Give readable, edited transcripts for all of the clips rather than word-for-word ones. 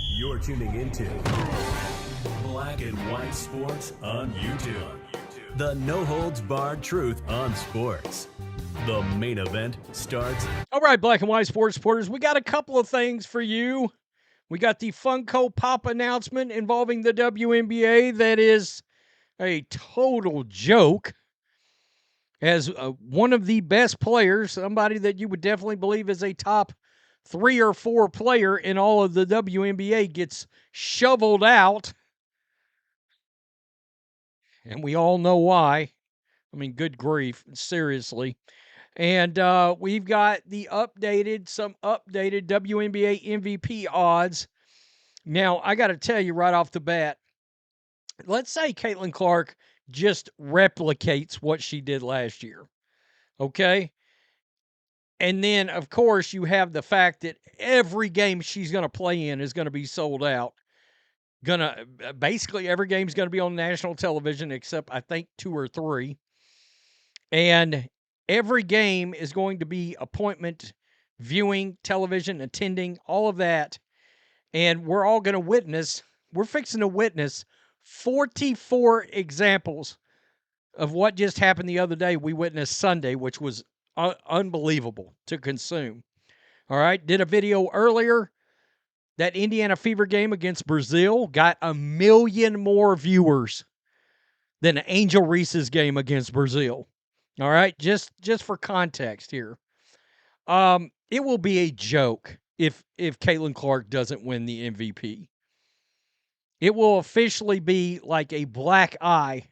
You're tuning into Black and White Sports on YouTube. The no-holds-barred truth on sports. The main event starts. All right, Black and White Sports supporters, we got a couple of things for you. We got the Funko Pop announcement involving the WNBA that is a total joke. As one of the best players, somebody that you would definitely believe is a top 3 or 4 player in all of the WNBA, gets shoveled out. And we all know why. I mean, good grief, seriously. And we've got some updated WNBA MVP odds. Now, I got to tell you right off the bat, let's say Caitlin Clark just replicates what she did last year, okay? And then, of course, you have the fact that every game she's going to play in is going to be sold out. Basically, every game's going to be on national television except, I think, 2 or 3. And every game is going to be appointment viewing, television, attending, all of that. And we're all going to we're fixing to witness 44 examples of what just happened the other day we witnessed Sunday, which was unbelievable to consume. All right, did a video earlier. That Indiana Fever game against Brazil got 1 million more viewers than Angel Reese's game against Brazil. All right, just for context here. It will be a joke if Caitlin Clark doesn't win the MVP. It will officially be like a black eye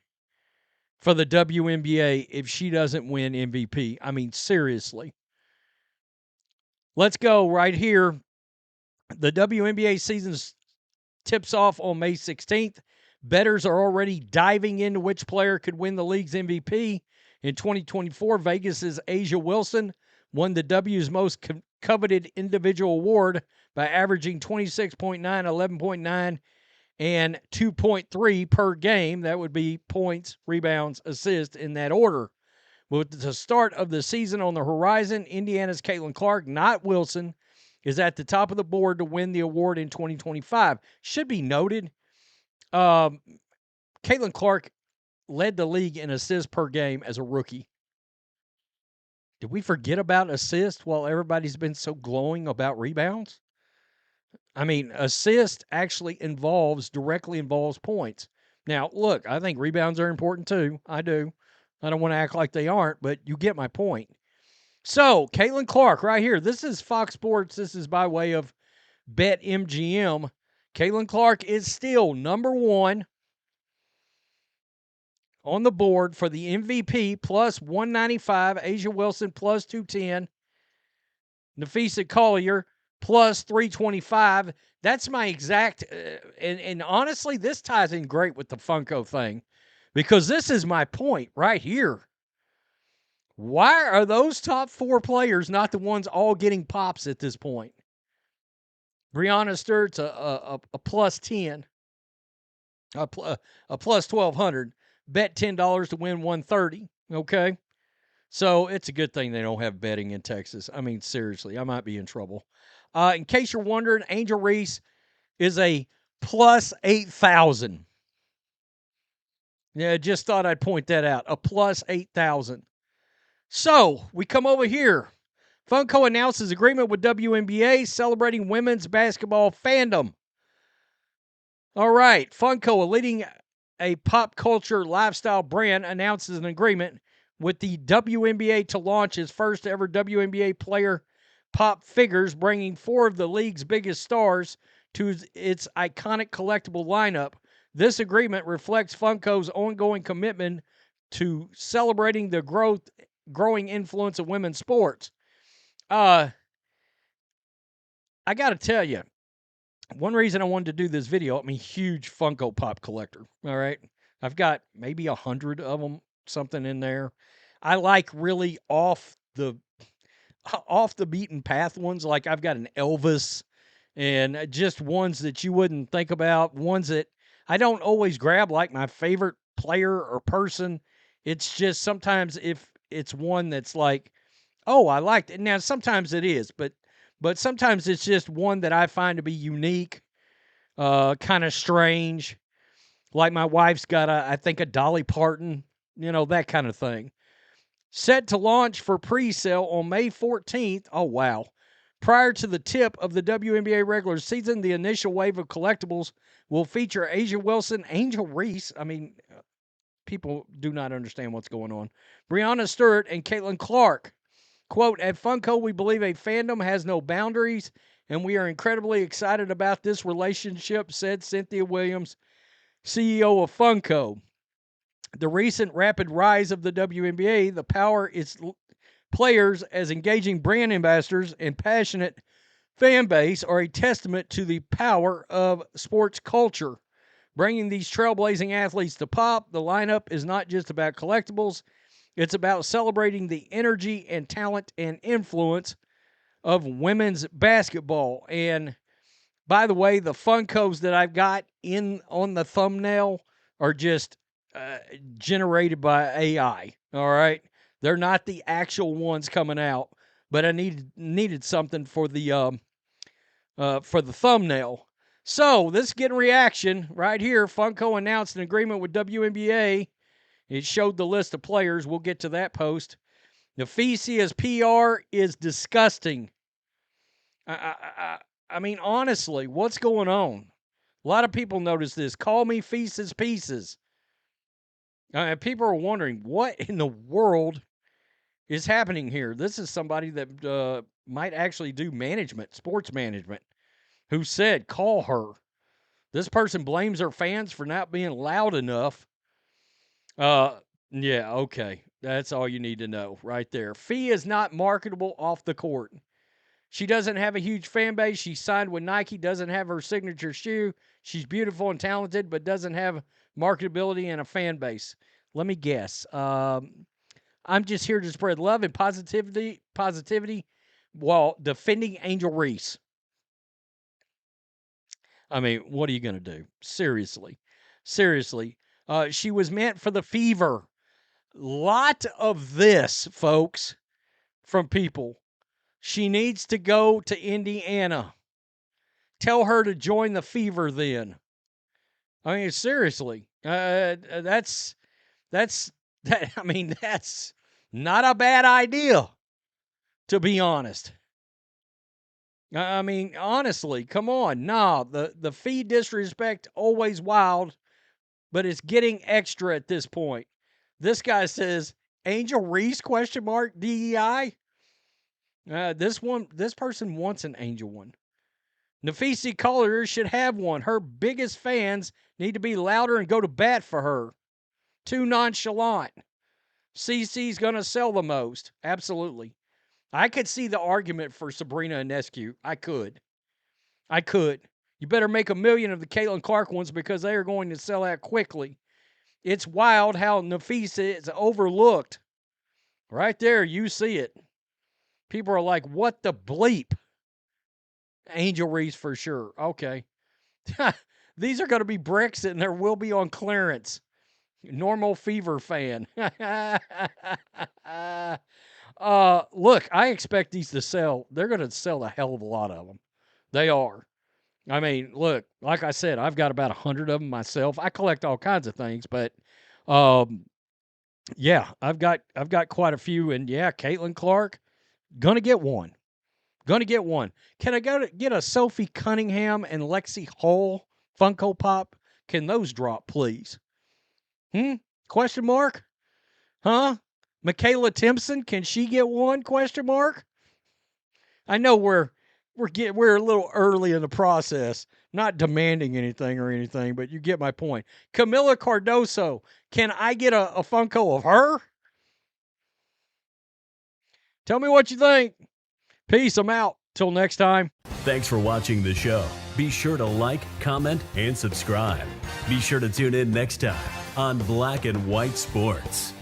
for the WNBA if she doesn't win MVP. I mean, seriously. Let's go right here. The WNBA season tips off on May 16th. Bettors are already diving into which player could win the league's MVP. In 2024, Vegas's A'ja Wilson won the W's most coveted individual award by averaging 26.9, 11.9, and 2.3 per game. That would be points, rebounds, assists in that order. With the start of the season on the horizon, Indiana's Caitlin Clark, not Wilson, is at the top of the board to win the award in 2025. Should be noted, Caitlin Clark led the league in assists per game as a rookie. Did we forget about assists while everybody's been so glowing about rebounds? I mean, assist actually directly involves points. Now, look, I think rebounds are important too. I do. I don't want to act like they aren't, but you get my point. So, Caitlin Clark right here. This is Fox Sports. This is by way of BetMGM. Caitlin Clark is still number 1 on the board for the MVP, plus 195. A'ja Wilson, plus 210. Napheesa Collier, plus 325. That's my exact, and honestly, this ties in great with the Funko thing, because this is my point right here. Why are those top 4 players not the ones all getting pops at this point? Breanna Stewart's a plus 10, a plus 1,200. Bet $10 to win 130. Okay, so it's a good thing they don't have betting in Texas. I mean, seriously, I might be in trouble. In case you're wondering, Angel Reese is a plus 8,000. Yeah, just thought I'd point that out. A plus 8,000. So we come over here. Funko announces agreement with WNBA celebrating women's basketball fandom. All right, Funko, a pop culture lifestyle brand, announces an agreement with the WNBA to launch its first ever WNBA player pop figures, bringing 4 of the league's biggest stars to its iconic collectible lineup. This agreement reflects Funko's ongoing commitment to celebrating the growing influence of women's sports. I got to tell you, one reason I wanted to do this video, I'm a huge Funko Pop collector, all right? I've got maybe 100 of them, something in there. I like really off the beaten path ones. Like I've got an Elvis and just ones that you wouldn't think about, ones that I don't always grab like my favorite player or person. It's just sometimes if it's one that's like, oh, I liked it. Now, sometimes it is, but but sometimes it's just one that I find to be unique, kind of strange. Like my wife's got, I think, a Dolly Parton, that kind of thing. Set to launch for pre-sale on May 14th. Oh, wow. Prior to the tip of the WNBA regular season, the initial wave of collectibles will feature Asia Wilson, Angel Reese. I mean, people do not understand what's going on. Breonna Stewart and Caitlin Clark. Quote, at Funko, we believe a fandom has no boundaries, and we are incredibly excited about this relationship, said Cynthia Williams, CEO of Funko. The recent rapid rise of the WNBA, the power its players as engaging brand ambassadors and passionate fan base are a testament to the power of sports culture. Bringing these trailblazing athletes to Pop, the lineup is not just about collectibles. It's about celebrating the energy and talent and influence of women's basketball. And by the way, the Funkos that I've got on the thumbnail are just generated by AI. All right, they're not the actual ones coming out, but I needed something for the thumbnail. So this is getting reaction right here. Funko announced an agreement with WNBA. It showed the list of players. We'll get to that post. Napheesa's PR is disgusting. I mean, honestly, what's going on? A lot of people notice this. Call me Feases Pieces. People are wondering, what in the world is happening here? This is somebody that might actually do management, sports management, who said, call her. This person blames her fans for not being loud enough. Yeah, okay. That's all you need to know right there. Fee is not marketable off the court. She doesn't have a huge fan base. She signed with Nike, doesn't have her signature shoe. She's beautiful and talented, but doesn't have marketability and a fan base. Let me guess. I'm just here to spread love and positivity while defending Angel Reese. I mean, what are you going to do? Seriously. She was meant for the Fever. Lot of this, folks, from people. She needs to go to Indiana. Tell her to join the Fever then. I mean, seriously. That's not a bad idea, to be honest. I mean, honestly, come on. Nah, the fee disrespect, always wild, but it's getting extra at this point. This guy says, Angel Reese, question mark, DEI? This person wants an Angel one. Napheesa Collier should have one. Her biggest fans need to be louder and go to bat for her. Too nonchalant. CC's going to sell the most. Absolutely. I could see the argument for Sabrina Ionescu. I could. You better make 1 million of the Caitlin Clark ones because they are going to sell out quickly. It's wild how Napheesa is overlooked. Right there, you see it. People are like, what the bleep? Angel Reese for sure. Okay. These are going to be bricks and there will be on clearance. Normal Fever fan. Look, I expect these to sell. They're going to sell a hell of a lot of them. They are. I mean, look, like I said, I've got about 100 of them myself. I collect all kinds of things, but yeah, I've got quite a few. And yeah, Caitlin Clark, gonna get one. Can I get a Sophie Cunningham and Lexi Hull Funko Pop? Can those drop, please? Question mark? Huh? Michaela Timpson, can she get one? Question mark? I know we're a little early in the process, not demanding anything, but you get my point. Camila Cardoso, can I get a Funko of her? Tell me what you think. Peace, I'm out. Till next time. Thanks for watching the show. Be sure to like, comment, and subscribe. Be sure to tune in next time on Black and White Sports.